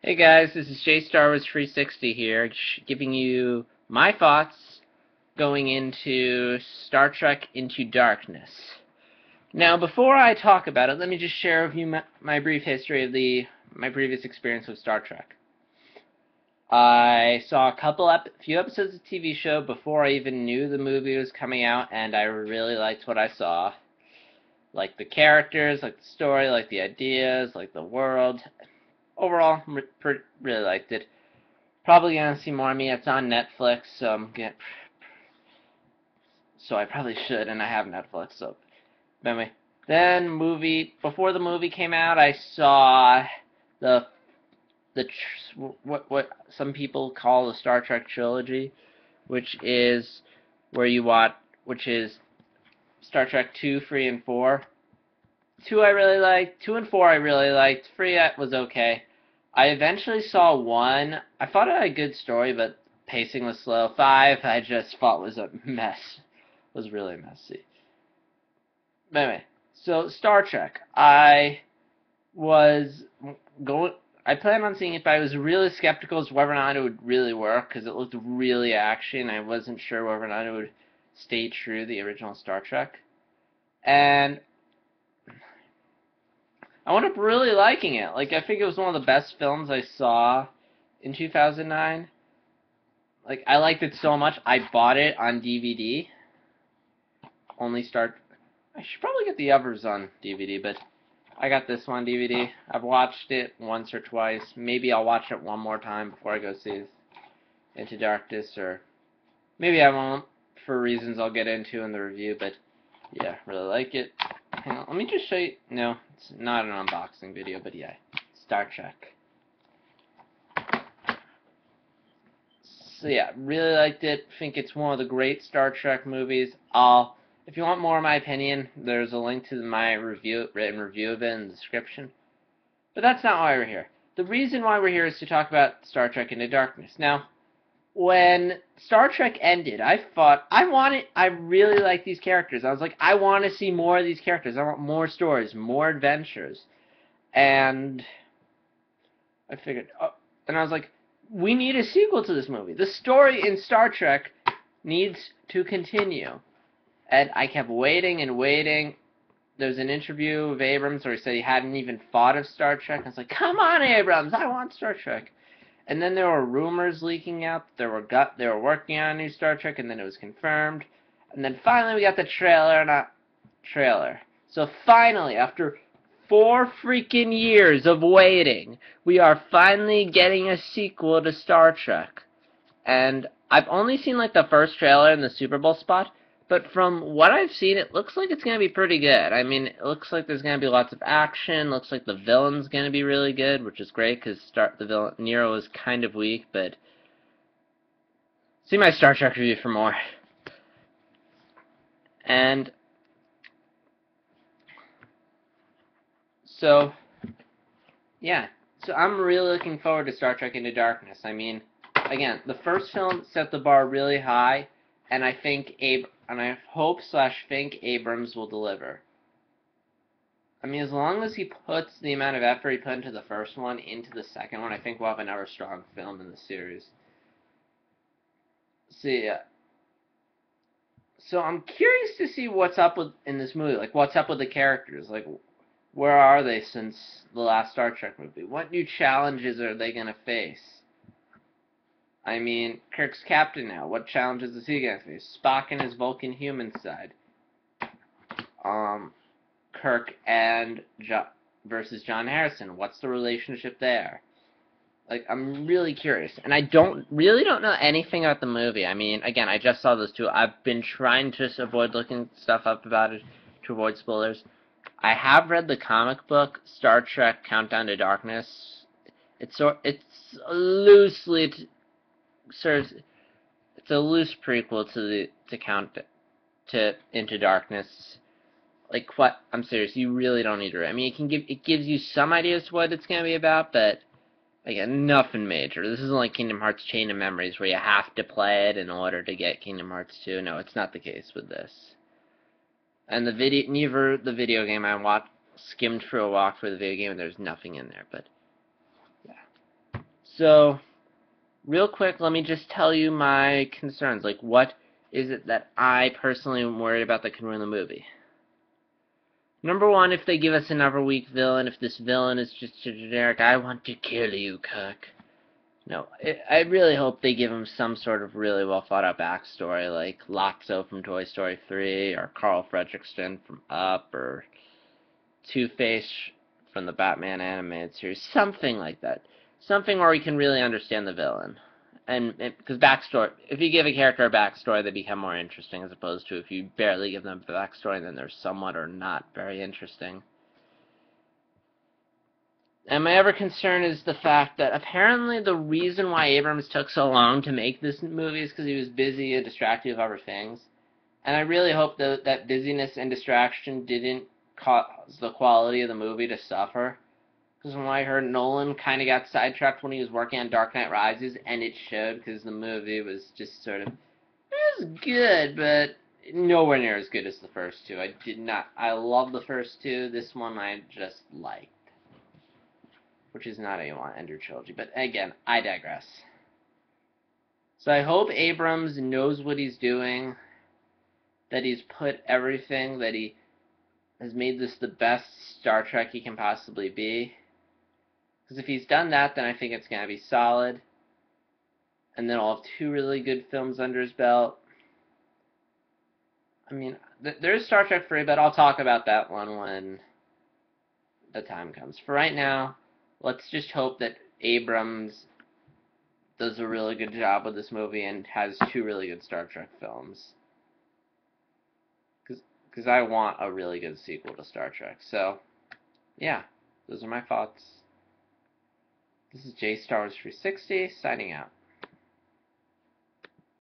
Hey guys, this is JStarWars360 here, giving you my thoughts going into Star Trek Into Darkness. Now, before I talk about it, let me just share with you my brief history of my previous experience with Star Trek. I saw a few episodes of the TV show before I even knew the movie was coming out, and I really liked what I saw. Like the characters, like the story, like the ideas, like the world. Overall, really liked it. Probably gonna see more of me. It's on Netflix, so I probably should, and I have Netflix. So anyway, then before the movie came out, I saw the what some people call the Star Trek trilogy, which is which is Star Trek 2, 3, and 4. 2 I really liked. 2 and 4 I really liked. 3 was okay. I eventually saw 1. I thought it had a good story, but pacing was slow. 5 I just thought was a mess. It was really messy. But anyway, so Star Trek. Was going. I planned on seeing it, but I was really skeptical as to whether or not it would really work because it looked really action. I wasn't sure whether or not it would stay true to the original Star Trek. And I wound up really liking it. Like, I think it was one of the best films I saw in 2009. Like, I liked it so much, I bought it on DVD. I should probably get the others on DVD, but I got this one DVD. I've watched it once or twice. Maybe I'll watch it one more time before I go see Into Darkness, or maybe I won't, for reasons I'll get into in the review, but yeah, really like it. Hang on, let me just show you. No, it's not an unboxing video, but yeah, Star Trek. So yeah, really liked it. Think it's one of the great Star Trek movies. If you want more of my opinion, there's a link to my written review of it in the description. But that's not why we're here. The reason why we're here is to talk about Star Trek Into Darkness. Now, when Star Trek ended, I thought, I really like these characters. I was like, I want to see more of these characters. I want more stories, more adventures. And I figured, and I was like, we need a sequel to this movie. The story in Star Trek needs to continue. And I kept waiting and waiting. There's an interview with Abrams where he said he hadn't even thought of Star Trek. I was like, come on, Abrams, I want Star Trek. And then there were rumors leaking out that they were working on a new Star Trek, and then it was confirmed. And then finally we got the trailer. So finally, after 4 freaking years of waiting, we are finally getting a sequel to Star Trek. And I've only seen like the first trailer in the Super Bowl spot, but from what I've seen, it looks like it's going to be pretty good. I mean, it looks like there's going to be lots of action. Looks like the villain's going to be really good, which is great because the villain Nero was kind of weak. But see my Star Trek review for more. And so, yeah. So I'm really looking forward to Star Trek Into Darkness. I mean, again, the first film set the bar really high, and I hope / think Abrams will deliver. I mean, as long as he puts the amount of effort he put into the first one into the second one, I think we'll have another strong film in the series. So I'm curious to see what's up in this movie. Like, what's up with the characters? Like, where are they since the last Star Trek movie? What new challenges are they gonna face? I mean, Kirk's captain now. What challenges is he gonna face? Spock and his Vulcan human side. Kirk and versus John Harrison. What's the relationship there? Like, I'm really curious, and I really don't know anything about the movie. I mean, again, I just saw those two. I've been trying to avoid looking stuff up about it to avoid spoilers. I have read the comic book Star Trek Countdown to Darkness. It's loosely serves. It's a loose prequel to Into Darkness. Like, what? I'm serious. You really don't need to read. I mean, it gives you some ideas what it's gonna be about, but again, nothing major. This isn't like Kingdom Hearts Chain of Memories where you have to play it in order to get Kingdom Hearts 2. No, it's not the case with this. And neither the video game skimmed through a walkthrough of the video game, and there's nothing in there, but yeah. So, real quick, let me just tell you my concerns. Like, what is it that I personally am worried about that can ruin the movie? Number one, if they give us another weak villain, if this villain is just a generic, I want to kill you, Kirk. No, I really hope they give him some sort of really well thought out backstory, like Lotso from Toy Story 3, or Carl Fredricksen from Up, or Two-Face from the Batman animated series, something like that. Something where we can really understand the villain. And because backstory, if you give a character a backstory, they become more interesting, as opposed to if you barely give them a backstory, then they're somewhat or not very interesting. And my other concern is the fact that apparently the reason why Abrams took so long to make this movie is because he was busy and distracted with other things. And I really hope that busyness and distraction didn't cause the quality of the movie to suffer. Because when I heard Nolan kind of got sidetracked when he was working on Dark Knight Rises, and it showed because the movie was just sort of, it was good, but nowhere near as good as the first two. I love the first two. This one I just liked, which is not a you want to end your trilogy. But again, I digress. So I hope Abrams knows what he's doing, that he's put everything, that he has made this the best Star Trek he can possibly be. Because if he's done that, then I think it's going to be solid. And then I'll have two really good films under his belt. I mean, there's Star Trek 3, but I'll talk about that one when the time comes. For right now, let's just hope that Abrams does a really good job with this movie and has two really good Star Trek films. Because I want a really good sequel to Star Trek. So, yeah, those are my thoughts. This is J Star Wars 360 signing out.